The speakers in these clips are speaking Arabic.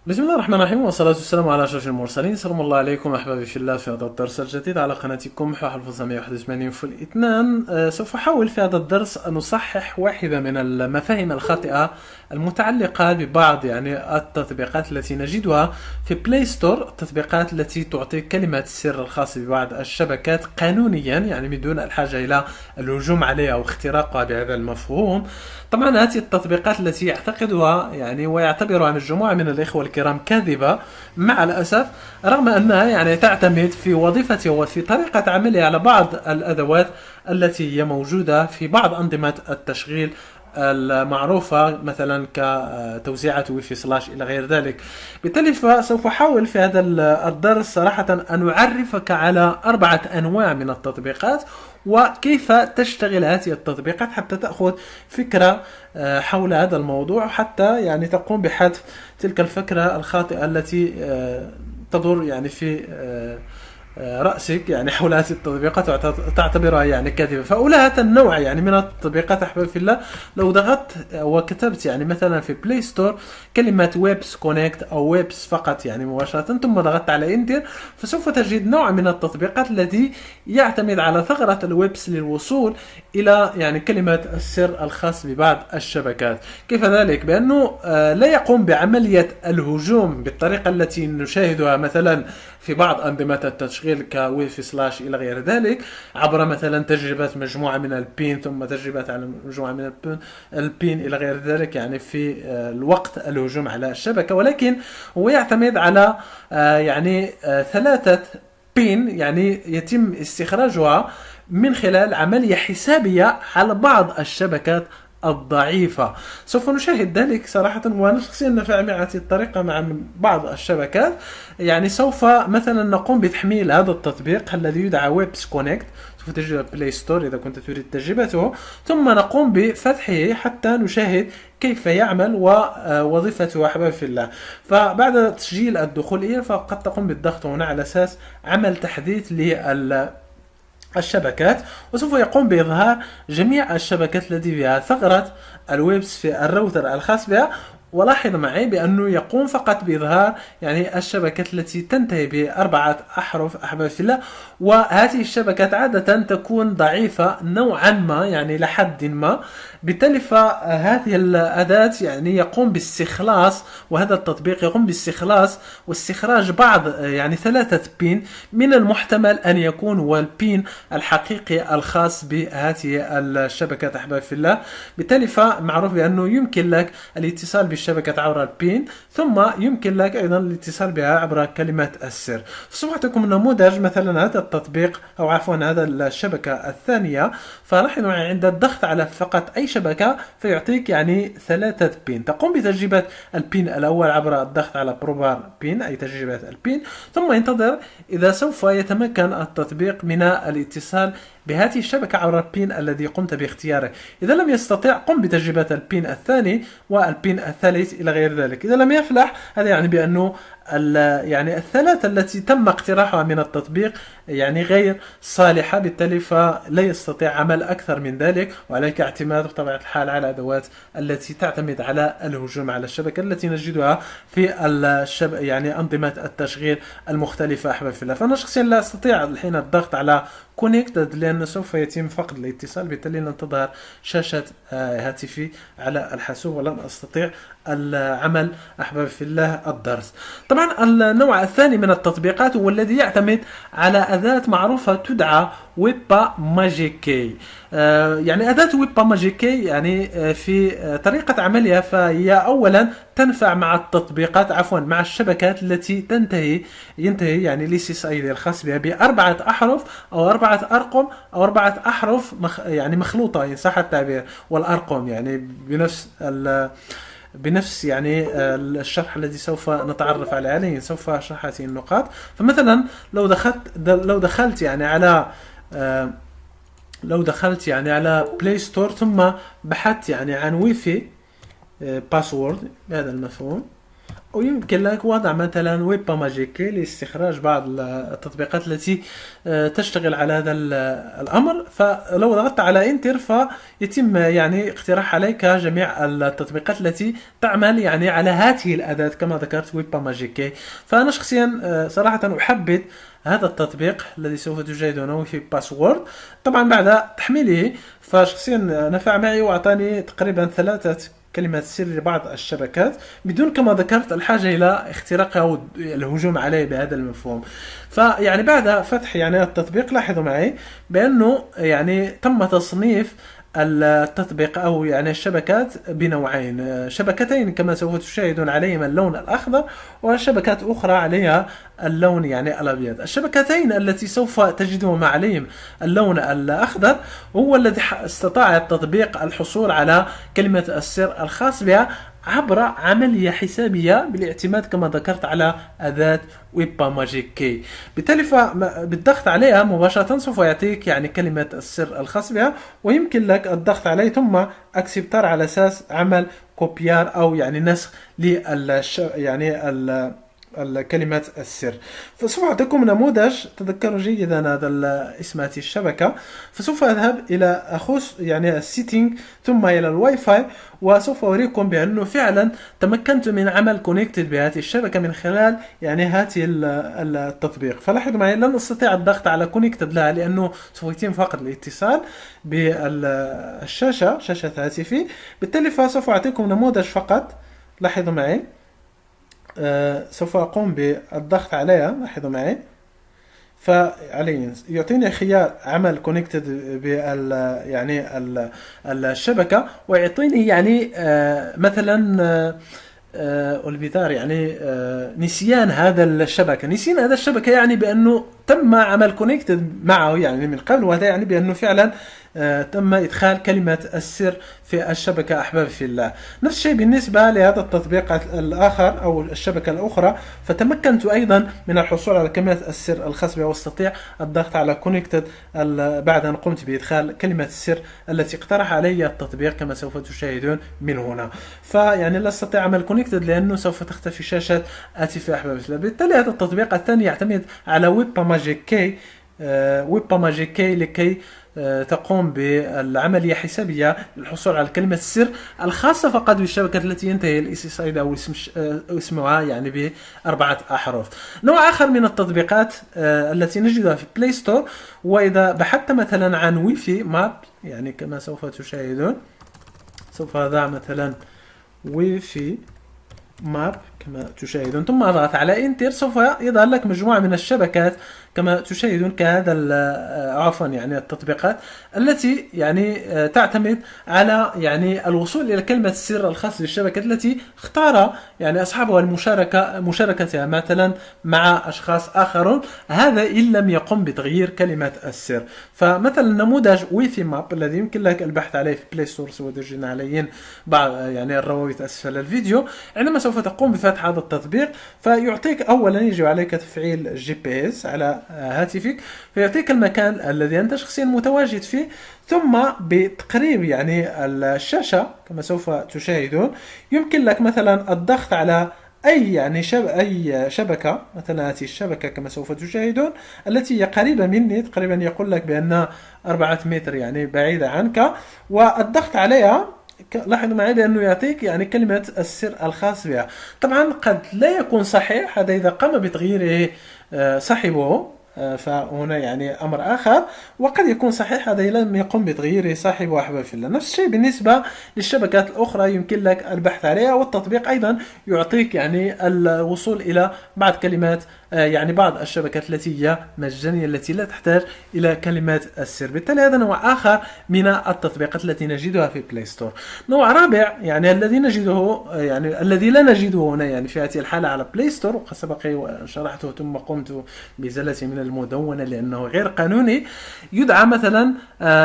بسم الله الرحمن الرحيم، والصلاة والسلام على أشرف المرسلين. سلام الله عليكم أحبابي في الله في هذا الدرس الجديد على قناتكم محور 1981 في الاثنان. سوف أحاول في هذا الدرس أن أصحح واحدة من المفاهيم الخاطئة المتعلقة ببعض التطبيقات التي نجدها في بلاي ستور، التطبيقات التي تعطي كلمة السر الخاصة ببعض الشبكات قانونيا، من دون الحاجة إلى الهجوم عليها أو اختراقها بهذا المفهوم. طبعا هذه التطبيقات التي يعتقدها ويعتبرها مجموعة من الإخوة الكرام كاذبة مع الأسف، رغم أنها تعتمد في وظيفتها وفي طريقة عملها على بعض الأدوات التي هي موجودة في بعض أنظمة التشغيل المعروفة، مثلا كتوزيعات ويفي سلاش إلى غير ذلك. بالتالي فسوف أحاول في هذا الدرس صراحة أن أعرفك على 4 أنواع من التطبيقات، وكيف تشتغل هذه التطبيقات حتى تأخذ فكرة حول هذا الموضوع، حتى تقوم بحذف تلك الفكرة الخاطئة التي تدور في رأسك حول هذه التطبيقات تعتبرها كاذبة. فأولى هذا النوع من التطبيقات أحبابي في الله، لو ضغطت وكتبت مثلا في بلاي ستور كلمة ويبس كونكت أو ويبس فقط مباشرة، ثم ضغطت على انتر، فسوف تجد نوع من التطبيقات الذي يعتمد على ثغرة الويبس للوصول إلى كلمة السر الخاص ببعض الشبكات. كيف ذلك؟ بأنه لا يقوم بعملية الهجوم بالطريقة التي نشاهدها مثلا في بعض أنظمة التشغيل كويفي سلاش إلى غير ذلك، عبر مثلا تجربة مجموعة من البين، ثم تجربة على مجموعة من البين إلى غير ذلك في الوقت الهجوم على الشبكة، ولكن هو يعتمد على 3 بين يتم استخراجها من خلال عملية حسابية على بعض الشبكات الضعيفة. سوف نشاهد ذلك صراحة، وأنا شخصيا نفع مع هذه الطريقة مع بعض الشبكات. سوف مثلا نقوم بتحميل هذا التطبيق الذي يدعى ويبس كونكت، سوف تجد بلاي ستور إذا كنت تريد تجربته، ثم نقوم بفتحه حتى نشاهد كيف يعمل ووظيفته أحبابي في الله. فبعد تسجيل الدخول إليه فقد تقوم بالضغط هنا على أساس عمل تحديث الشبكات، وسوف يقوم بإظهار جميع الشبكات التي فيها ثغرة الويبس في الراوتر الخاص بها. ولاحظ معي بأنه يقوم فقط بإظهار الشبكات التي تنتهي ب4 أحرف أحبابي في الله، وهذه الشبكات عادة تكون ضعيفة نوعا ما لحد ما. بالتالي فهذه الأداة يقوم باستخلاص، وهذا التطبيق يقوم باستخلاص واستخراج بعض 3 بين من المحتمل أن يكون هو البين الحقيقي الخاص بهذه الشبكات أحبابي في الله. بالتالي فمعروف بأنه يمكن لك الاتصال بالشبكة عبر البين، ثم يمكن لك أيضا الاتصال بها عبر كلمة السر. سوف أعطيكم نموذج مثلا هذا التطبيق، أو عفوا هذا الشبكة الثانية. فلاحظوا عند الضغط على فقط أي شبكة فيعطيك 3 بين. تقوم بتجربة البين الأول عبر الضغط على بروبار بين، أي تجربة البين، ثم ينتظر إذا سوف يتمكن التطبيق من الاتصال بهذه الشبكة عبر البين الذي قمت باختياره. إذا لم يستطع قم بتجربة البين الثاني والبين الثالث إلى غير ذلك. إذا لم يفلح هذا بأنه الثلاثة التي تم اقتراحها من التطبيق غير صالحة، بالتالي فلا يستطيع عمل أكثر من ذلك، وعليك اعتماد بطبيعة الحال على الأدوات التي تعتمد على الهجوم على الشبكة التي نجدها في أنظمة التشغيل المختلفة أحبابي في الله. فأنا شخصيا لا أستطيع الحين الضغط على كونكتد لأنه سوف يتم فقد الاتصال، بالتالي لن تظهر شاشة هاتفي على الحاسوب ولن أستطيع العمل أحبابي في الله الدرس. طبعا النوع الثاني من التطبيقات هو الذي يعتمد على أداة معروفة تدعى ويبا ماجيكي. أداة ويبا ماجيكي في طريقة عملها فهي أولا تنفع مع التطبيقات مع الشبكات التي ينتهي الاس اي الخاص بها ب4 أحرف أو 4 أرقام أو 4 أحرف مخلوطة إن صح التعبير، والأرقام بنفس الشرح الذي سوف نتعرف عليه. سوف أشرح هذه النقاط. فمثلا لو دخلت على بلاي ستور، ثم بحثت عن ويفي باسورد بهذا المفهوم، ويمكن لك وضع مثلا ويبا ماجيكي لاستخراج بعض التطبيقات التي تشتغل على هذا الأمر. فلو ضغطت على انتر فيتم يعني اقتراح عليك جميع التطبيقات التي تعمل يعني على هذه الأداة كما ذكرت ويبا ماجيكي. فأنا شخصيا صراحة أحبذ هذا التطبيق الذي سوف تشاهدونه في باسورد. طبعا بعد تحميله فشخصيا نفع معي واعطاني تقريبا 3 كلمات سر لبعض الشبكات بدون كما ذكرت الحاجة إلى اختراقها أو الهجوم عليه بهذا المفهوم. فيعني بعد فتح يعني التطبيق لاحظوا معي بأنه يعني تم تصنيف التطبيق أو يعني الشبكات بنوعين، شبكتين كما سوف تشاهدون عليهما اللون الأخضر وشبكات أخرى عليها اللون يعني الأبيض. الشبكتين التي سوف تجدهما عليهم اللون الأخضر هو الذي استطاع التطبيق الحصول على كلمة السر الخاص بها عبر عملية حسابية بالاعتماد كما ذكرت على أداة ويبا ماجيكي. بالتالي بالضغط عليها مباشرة سوف يعطيك يعني كلمة السر الخاص بها، ويمكن لك الضغط عليه ثم اكسبتار على أساس عمل كوبيار أو يعني نسخ كلمة السر. فسوف أعطيكم نموذج تذكروا جيدا هذا اسمها الشبكة. فسوف أذهب إلى أخص يعني السيتنج ثم إلى الواي فاي، وسوف أوريكم بأنه فعلا تمكنت من عمل كونكتد بهذه الشبكة من خلال يعني هذه التطبيق. فلاحظوا معي لن أستطيع الضغط على كونكتد لها لأنه سوف يتم فقط الاتصال بالشاشة شاشة هاتفي. بالتالي فسوف أعطيكم نموذج فقط. لاحظوا معي سوف أقوم بالضغط عليها. لاحظوا معي فعلي يعطيني خيار عمل كونكتد يعني الشبكة، ويعطيني يعني مثلا والبدار يعني نسيان هذا الشبكة. نسيان هذا الشبكة يعني بأنه تم عمل كونكتد معه يعني من قبل، وهذا يعني بأنه فعلا تم إدخال كلمة السر في الشبكة أحبابي في الله. نفس الشيء بالنسبة لهذا التطبيق الآخر أو الشبكة الأخرى، فتمكنت أيضا من الحصول على كلمة السر الخاص بها واستطيع الضغط على كونكتد بعد أن قمت بإدخال كلمة السر التي اقترح علي التطبيق كما سوف تشاهدون من هنا. فيعني لا أستطيع عمل كونكتد لأنه سوف تختفي شاشة هاتفي أحبابي في الله. بالتالي هذا التطبيق الثاني يعتمد على ويبا ماجيكي. ويبا ماجيكي لكي تقوم بالعملية حسابية للحصول على كلمة السر الخاصة فقط بالشبكة التي ينتهي الاس اي أو اسمها يعني ب4 أحرف. نوع آخر من التطبيقات التي نجدها في بلاي ستور، وإذا بحثت مثلا عن واي فاي ماب يعني كما سوف تشاهدون، سوف أضع مثلا واي فاي ماب كما تشاهدون ثم اضغط على انتر، سوف يظهر لك مجموعة من الشبكات كما تشاهدون كهذا عفوا يعني التطبيقات التي يعني تعتمد على يعني الوصول الى كلمة السر الخاص بالشبكة التي اختار يعني اصحابها مشاركتها مثلا مع اشخاص اخرون، هذا ان لم يقم بتغيير كلمة السر. فمثلا نموذج واي فاي ماب الذي يمكن لك البحث عليه في بلاي ستور سوف عليه بعض يعني الروابط اسفل الفيديو. عندما سوف تقوم بفتح هذا التطبيق فيعطيك اولا يجب عليك تفعيل الجي بي اس على هاتفك، فيعطيك المكان الذي أنت شخصيا متواجد فيه، ثم بتقريب يعني الشاشة كما سوف تشاهدون يمكن لك مثلا الضغط على أي يعني أي شبكة، مثلا هذه الشبكة كما سوف تشاهدون التي هي قريبة مني تقريبا يقول لك بأنها 4 متر يعني بعيدة عنك، والضغط عليها لاحظوا معي بأنه يعطيك يعني كلمة السر الخاص بها. طبعا قد لا يكون صحيح هذا إذا قام بتغييره صاحبه، فهنا يعني أمر آخر، وقد يكون صحيح هذا لم يقم بتغييره صاحبه أحبابي في الله. نفس الشيء بالنسبة للشبكات الأخرى يمكن لك البحث عليها، والتطبيق أيضا يعطيك يعني الوصول إلى بعض كلمات يعني بعض الشبكات التي هي مجانية التي لا تحتاج إلى كلمات السر. بالتالي هذا نوع آخر من التطبيقات التي نجدها في بلاي ستور. نوع رابع يعني الذي نجده يعني الذي لا نجده هنا يعني في هذه الحالة على بلاي ستور، وقد سبق وشرحته ثم قمت بإزالته من المدونة لأنه غير قانوني، يدعى مثلا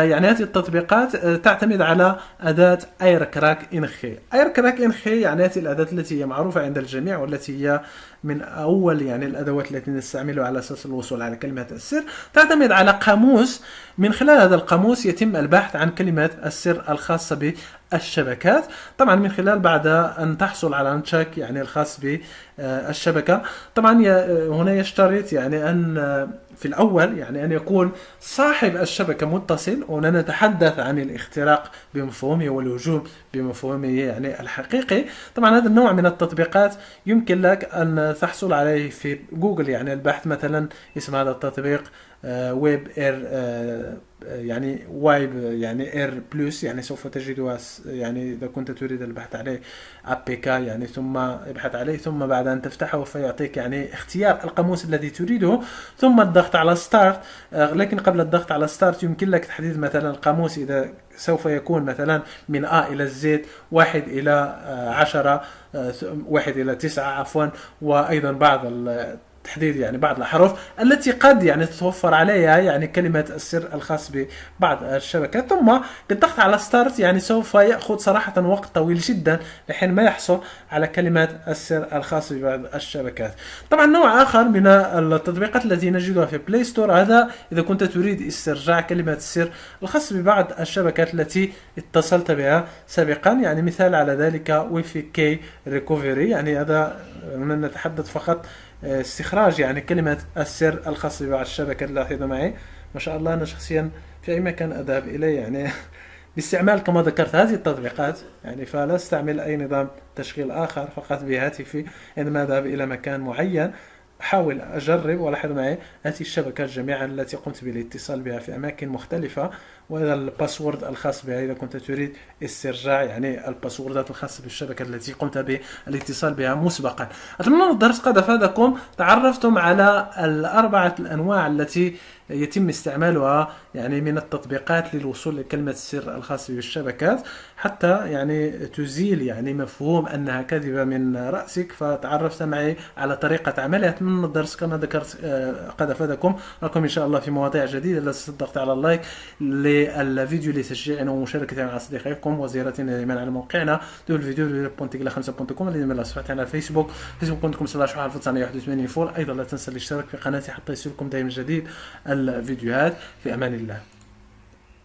يعني هذه التطبيقات تعتمد على أداة اير كراك انخي. اير كراك انخي يعني هذه الأداة التي هي معروفة عند الجميع والتي هي من أول يعني الأدوات التي نستعملها على أساس الوصول على كلمة السر. تعتمد على قاموس، من خلال هذا القاموس يتم البحث عن كلمة السر الخاصة الشبكات، طبعا من خلال بعد أن تحصل على نتشك يعني الخاص بالشبكة. طبعا هنا يشترط يعني أن في الأول يعني أن يكون صاحب الشبكة متصل، وهنا نتحدث عن الاختراق بمفهومه والهجوم بمفهومه يعني الحقيقي. طبعا هذا النوع من التطبيقات يمكن لك أن تحصل عليه في جوجل، يعني البحث مثلا اسم هذا التطبيق ويب اير، يعني وايب يعني اير بلس، يعني سوف تجدها يعني اذا كنت تريد البحث عليه ابيكا، يعني ثم ابحث عليه، ثم بعد ان تفتحه فيعطيك يعني اختيار القاموس الذي تريده، ثم الضغط على ستارت. لكن قبل الضغط على ستارت يمكن لك تحديد مثلا القاموس، اذا سوف يكون مثلا من A إلى Z 1 إلى 10 1 إلى 9 عفوا، وأيضا بعض تحديد يعني بعض الأحرف التي قد يعني تتوفر عليها يعني كلمة السر الخاص ببعض الشبكات. ثم بالضغط على ستارت يعني سوف يأخذ صراحة وقت طويل جدا لحين ما يحصل على كلمة السر الخاص ببعض الشبكات. طبعا نوع آخر من التطبيقات التي نجدها في بلاي ستور، هذا إذا كنت تريد استرجاع كلمة السر الخاص ببعض الشبكات التي اتصلت بها سابقا، يعني مثال على ذلك ويفي كي ريكوفري، يعني هذا نتحدث فقط استخراج يعني كلمة السر الخاصة ببعض الشبكات. لاحظوا معي ما شاء الله أنا شخصيا في أي مكان أذهب إليه يعني باستعمال كما ذكرت هذه التطبيقات، يعني فلا استعمل أي نظام تشغيل آخر، فقط بهاتفي عندما أذهب إلى مكان معين أحاول أجرب. ولاحظوا معي هذه الشبكات جميعا التي قمت بالاتصال بها في أماكن مختلفة، وهذا الباسورد الخاص بها إذا كنت تريد استرجاع يعني الباسوردات الخاصة بالشبكة التي قمت بالاتصال بها مسبقا. أتمنى أن الدرس قد أفادكم، تعرفتم على الأربعة الأنواع التي يتم استعمالها يعني من التطبيقات للوصول لكلمة السر الخاصة بالشبكات، حتى يعني تزيل يعني مفهوم أنها كذبة من رأسك، فتعرفت معي على طريقة عملها. أتمنى الدرس كما ذكرت قد أفادكم. نراكم إن شاء الله في مواضيع جديدة. لا تنسوا الضغط على اللايك للفيديو لتشجيعنا ومشاركتنا مع أصدقائكم وزيارتنا دائما على موقعنا www.5.com الذي من صفحتنا على الفيسبوك facebook.com/181 فول. أيضا لا تنسى الاشتراك في قناتي حتى يصلكم دائما جديد الفيديوهات. في أمان الله.